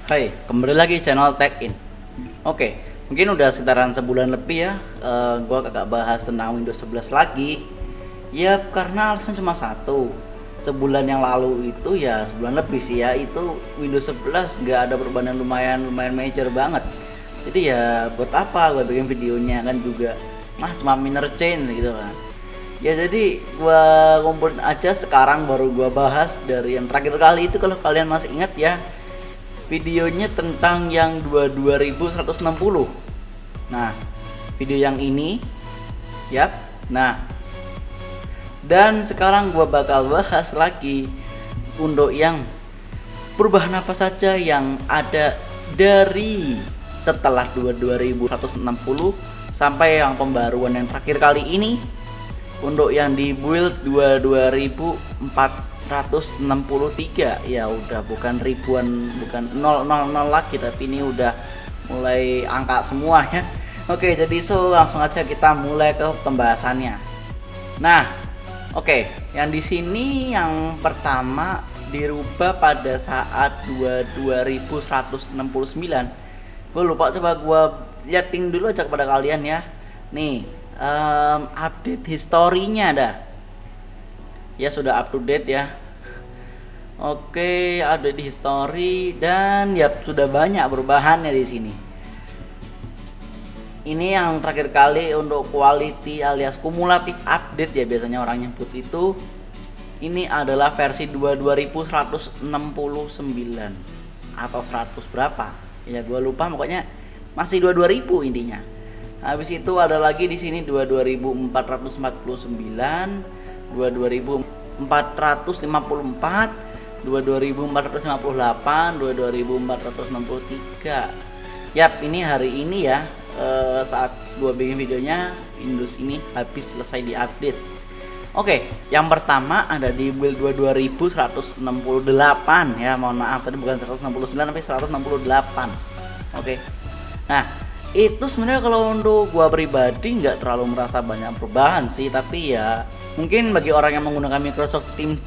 Hai, kembali lagi channel Tech In. Oke, mungkin udah sekitaran sebulan lebih ya, gua kagak bahas tentang Windows 11 lagi. Ya karena alasan cuma satu. Sebulan yang lalu itu ya sebulan lebih sih ya, itu Windows 11 nggak ada perubahan yang lumayan major banget. Jadi ya buat apa gua bikin videonya kan juga, cuma minor change gitu kan. Ya jadi gua kumpulin aja sekarang baru gua bahas dari yang terakhir kali itu, kalau kalian masih ingat ya, videonya tentang yang 2160. Nah, video yang ini, yap. Nah, dan sekarang gua bakal bahas lagi untuk yang perubahan apa saja yang ada dari setelah 2160 sampai yang pembaruan yang terakhir kali ini untuk yang di build 2463. Ya udah bukan ribuan, bukan 000 lagi, tapi ini udah mulai angka semua ya. Oke, jadi langsung aja kita mulai ke pembahasannya. Nah, oke, yang di sini yang pertama dirubah pada saat 2169. Gue lupa, coba gue liatin dulu aja kepada kalian ya. Nih, update historinya dah. Ya sudah up to date ya. Oke, ada di history dan ya sudah banyak perubahannya di sini. Ini yang terakhir kali untuk quality alias kumulatif update ya, biasanya orang nyebut itu. Ini adalah versi 2169 atau 100 berapa? Ya gua lupa, pokoknya masih 22.000 intinya. Habis itu ada lagi di sini 2449, 2454, 2458, 2463. Yap, ini hari ini ya, saat gua bikin videonya Windows ini habis selesai diupdate. Oke, yang pertama ada di build 2168 ya, mohon maaf tadi bukan 169 tapi 168. Oke. Nah, itu sebenarnya kalau untuk gua pribadi nggak terlalu merasa banyak perubahan sih, tapi ya mungkin bagi orang yang menggunakan Microsoft Teams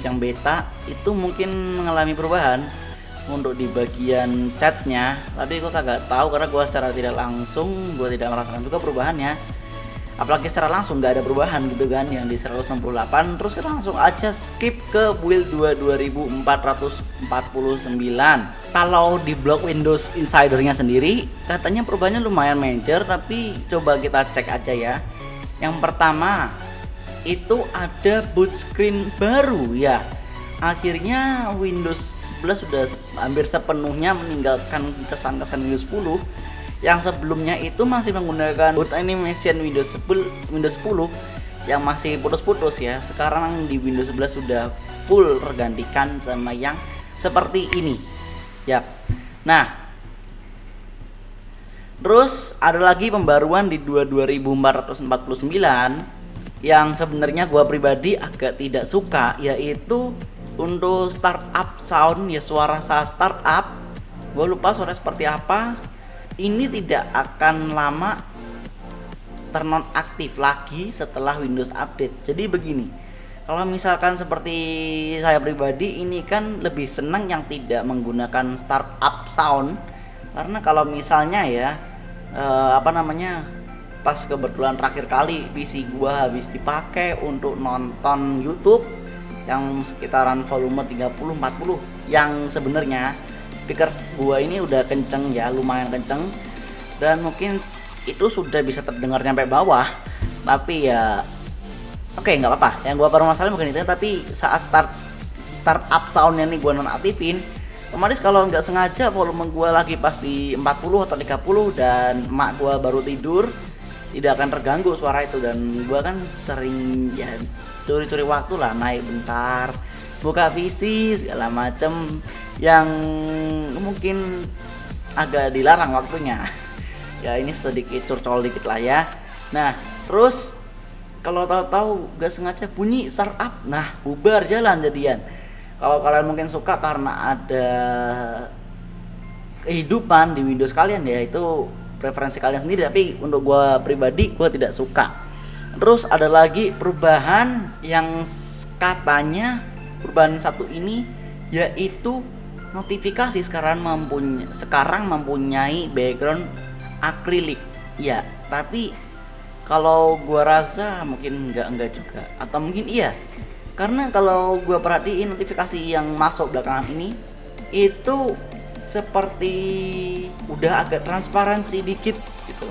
yang beta itu mungkin mengalami perubahan untuk di bagian chatnya, tapi gua kagak tahu karena gua secara tidak langsung gua tidak merasakan juga perubahannya. Apalagi secara langsung nggak ada perubahan gitu kan yang di 168. Terus kita langsung aja skip ke build 2449. Kalau di blog Windows Insidernya sendiri katanya perubahannya lumayan major, tapi coba kita cek aja ya. Yang pertama itu ada boot screen baru ya. Akhirnya Windows 11 sudah hampir sepenuhnya meninggalkan kesan-kesan Windows 10 yang sebelumnya itu masih menggunakan boot animation Windows 10 yang masih putus-putus ya. Sekarang di Windows 11 sudah full tergantikan sama yang seperti ini. Yap. Nah, terus ada lagi pembaruan di 2449 yang sebenarnya gua pribadi agak tidak suka, yaitu untuk startup sound ya, suara saat startup. Gua lupa suara seperti apa. Ini tidak akan lama ternonaktif lagi setelah Windows update. Jadi begini, kalau misalkan seperti saya pribadi ini kan lebih senang yang tidak menggunakan startup sound, karena kalau misalnya ya pas kebetulan terakhir kali PC gua habis dipakai untuk nonton YouTube yang sekitaran volume 30-40, yang sebenarnya speaker gua ini udah kenceng ya, lumayan kenceng, dan mungkin itu sudah bisa terdengar nyampe bawah, tapi ya oke, nggak apa-apa. Yang gua permasalahan bukan itu, tapi saat startup soundnya nih gua nonaktifin, otomatis kalau nggak sengaja volume gua lagi pas di 40 atau 30 dan emak gua baru tidur, tidak akan terganggu suara itu. Dan gua kan sering ya curi-curi waktu lah, naik bentar, buka PC segala macem yang mungkin agak dilarang waktunya. Ya ini sedikit curcol dikit lah ya. Nah, terus kalau tahu-tahu gak sengaja bunyi startup, nah bubar jalan jadian. Kalau kalian mungkin suka karena ada kehidupan di Windows kalian ya, itu preferensi kalian sendiri, tapi untuk gua pribadi gua tidak suka. Terus ada lagi perubahan yang katanya perubahan satu ini, yaitu notifikasi sekarang mempunyai background akrilik. Ya, tapi kalau gua rasa mungkin enggak juga, atau mungkin iya. Karena kalau gua perhatiin notifikasi yang masuk belakangan ini itu seperti udah agak transparansi dikit gitu.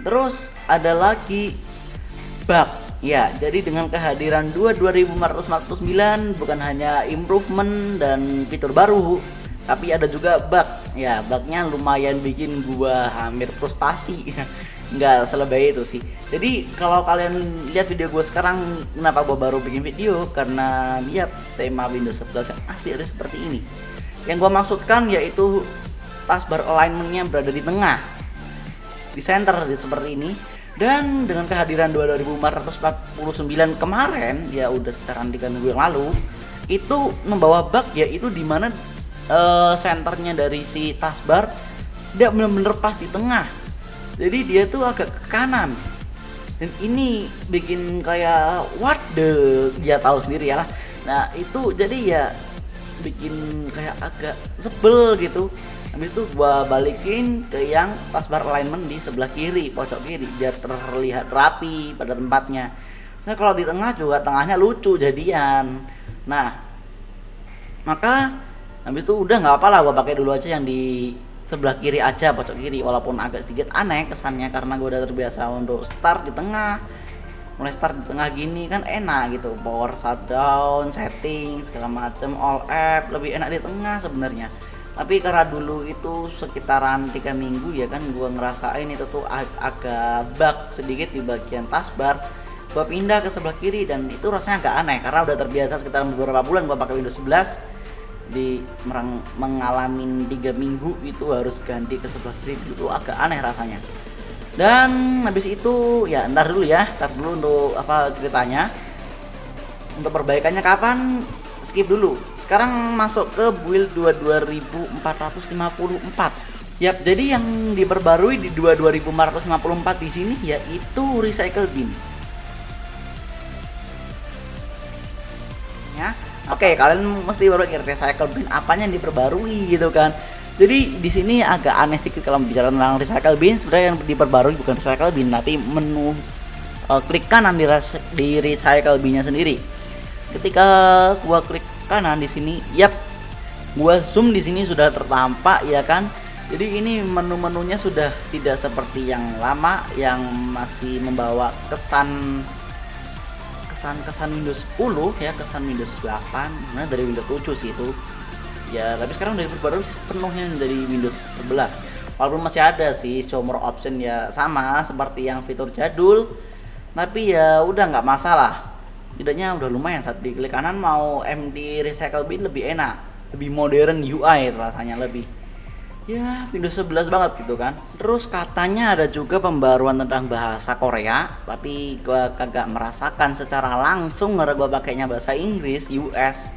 Terus ada lagi bug. Ya, jadi dengan kehadiran 2449 bukan hanya improvement dan fitur baru, tapi ada juga bug. Ya, bugnya lumayan bikin gua hampir frustasi. Nggak selebay itu sih. Jadi kalau kalian lihat video gua sekarang, kenapa gua baru bikin video? Karena ya tema Windows 11 yang asli ada seperti ini. Yang gua maksudkan yaitu taskbar alignmentnya berada di tengah, di center seperti ini. Dan dengan kehadiran 2449 kemarin, ya udah sekitaran 3 minggu yang lalu, itu membawa bug, yaitu dimana senternya dari si taskbar tidak benar-benar pas di tengah, jadi dia tuh agak ke kanan. Dan ini bikin kayak what the, dia tahu sendiri ya lah. Nah itu jadi ya bikin kayak agak sebel gitu. Habis itu gua balikin ke yang taskbar alignment di sebelah kiri, pojok kiri, biar terlihat rapi pada tempatnya. Saya kalau di tengah juga tengahnya lucu jadian. Nah, maka habis itu udah nggak apa-apa, gua pakai dulu aja yang di sebelah kiri aja, pojok kiri, walaupun agak sedikit aneh kesannya karena gua udah terbiasa untuk start di tengah. Mulai start di tengah gini kan enak gitu, power shutdown, setting segala macam, all app lebih enak di tengah sebenarnya. Tapi karena dulu itu sekitaran 3 minggu ya kan, gua ngerasain itu tuh agak bug sedikit di bagian taskbar. Gua pindah ke sebelah kiri dan itu rasanya agak aneh karena udah terbiasa sekitar beberapa bulan gua pakai Windows 11. Mengalami 3 minggu itu harus ganti ke sebelah kiri, itu agak aneh rasanya. Dan habis itu ya ntar dulu untuk apa ceritanya. Untuk perbaikannya kapan? Skip dulu. Sekarang masuk ke build 22454. Yap, jadi yang diperbarui di 22454 di sini yaitu recycle bin. Ya. Oke, kalian mesti baru mikir recycle bin apanya yang diperbarui gitu kan. Jadi di sini agak aneh sedikit kalau bicara tentang recycle bin. Sebenarnya yang diperbarui bukan recycle bin, tapi menu klik kanan di recycle binnya sendiri. Ketika gua klik kanan di sini, yap, gua zoom di sini sudah tertampak ya kan. Jadi ini menu-menunya sudah tidak seperti yang lama yang masih membawa kesan Windows 10 ya, kesan Windows 8, nah dari Windows 7 sih itu. Ya, tapi sekarang dari baru sepenuhnya dari Windows 11. Walaupun masih ada sih show more option ya sama seperti yang fitur jadul, tapi ya udah nggak masalah. Tidaknya udah lumayan saat diklik kanan mau MD recycle bin lebih enak, lebih modern UI rasanya, lebih ya Windows 11 banget gitu kan. Terus katanya ada juga pembaruan tentang bahasa Korea, tapi gua kagak merasakan secara langsung karena gua pakainya bahasa Inggris US.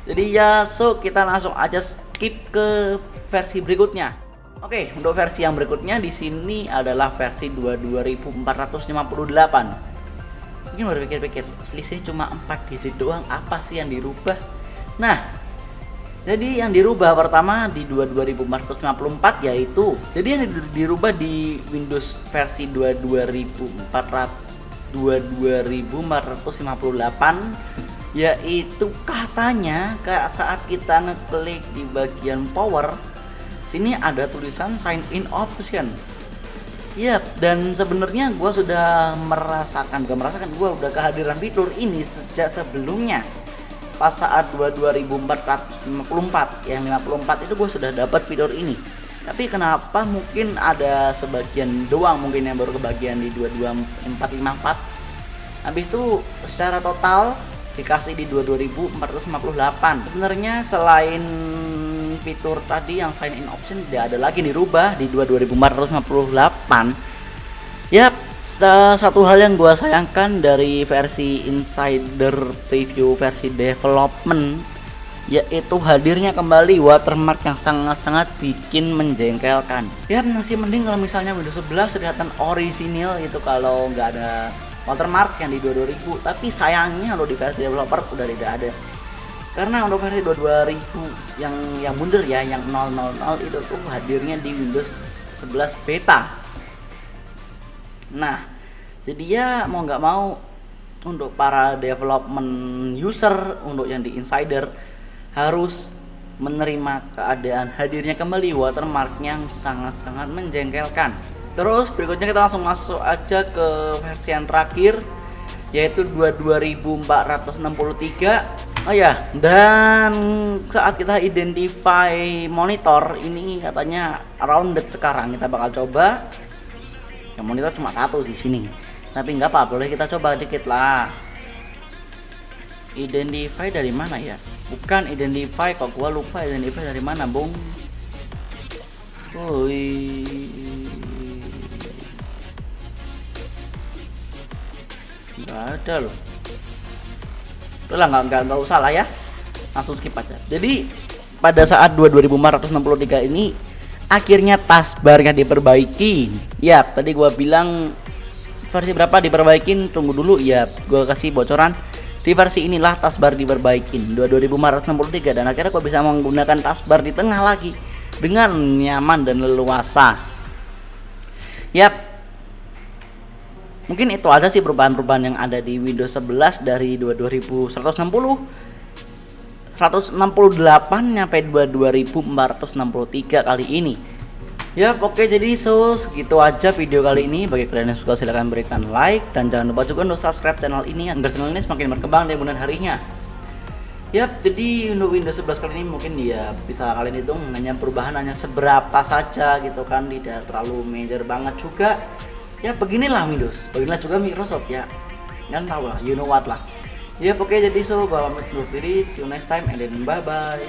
Jadi ya kita langsung aja skip ke versi berikutnya. Oke, untuk versi yang berikutnya di sini adalah versi 22458. Mungkin baru pikir-pikir, selisih cuma 4 digit doang, apa sih yang dirubah? Nah, jadi yang dirubah pertama di 22454 yaitu, jadi yang dirubah di Windows versi 22458 yaitu katanya kayak saat kita ngeklik di bagian power, sini ada tulisan sign in option. Yap, dan sebenarnya gue sudah gue udah kehadiran fitur ini sejak sebelumnya. Pas saat 2454 yang 54 itu gue sudah dapat fitur ini. Tapi kenapa mungkin ada sebagian doang mungkin yang baru kebagian di 22454. Habis itu secara total dikasih di 22458. Sebenarnya selain fitur tadi yang sign in option tidak ada lagi dirubah di 22458. Yap, satu hal yang gua sayangkan dari versi insider preview versi development yaitu hadirnya kembali watermark yang sangat-sangat bikin menjengkelkan. Ya masih mending kalau misalnya Windows 11 kelihatan orisinil itu kalau nggak ada watermark yang di 2000, tapi sayangnya lo di versi developer udah tidak ada. Karena untuk versi 2000 yang mundur ya, yang 000 itu tuh hadirnya di Windows 11 beta. Nah, jadi ya mau nggak mau untuk para development user, untuk yang di insider harus menerima keadaan hadirnya kembali watermark yang sangat-sangat menjengkelkan. Terus berikutnya kita langsung masuk aja ke versi yang terakhir, yaitu 2463. Oh ya, dan saat kita identify monitor ini katanya rounded sekarang, kita bakal coba. Ya, monitor cuma satu di sini, tapi nggak apa, boleh kita coba dikit lah. Identify dari mana ya? Bukan identify, kok gua lupa identify dari mana, Bung. Woi. Nggak ada loh. Udah lah, nggak usah lah ya, langsung skip aja. Jadi pada saat 2463 ini akhirnya taskbarnya diperbaiki. Ya, tadi gua bilang versi berapa diperbaikin, tunggu dulu ya, gua kasih bocoran. Di versi inilah taskbar diperbaikin 2463, dan akhirnya gua bisa menggunakan taskbar di tengah lagi dengan nyaman dan leluasa. Yap, mungkin itu aja sih perubahan-perubahan yang ada di Windows 11 dari 128 nyampe 2463 kali ini. Ya, oke, jadi segitu aja video kali ini. Bagi kalian yang suka silahkan berikan like, dan jangan lupa juga untuk subscribe channel ini agar channel ini semakin berkembang di kemudian harinya. Yap, jadi untuk Windows 11 kali ini mungkin ya bisa kalian hitung hanya perubahan hanya seberapa saja gitu kan, tidak terlalu major banget juga. Ya beginilah Windows, beginilah juga Microsoft ya, kan tahu lah, you know what lah. Ya oke, jadi gua pamit undur diri, see you next time and then bye bye.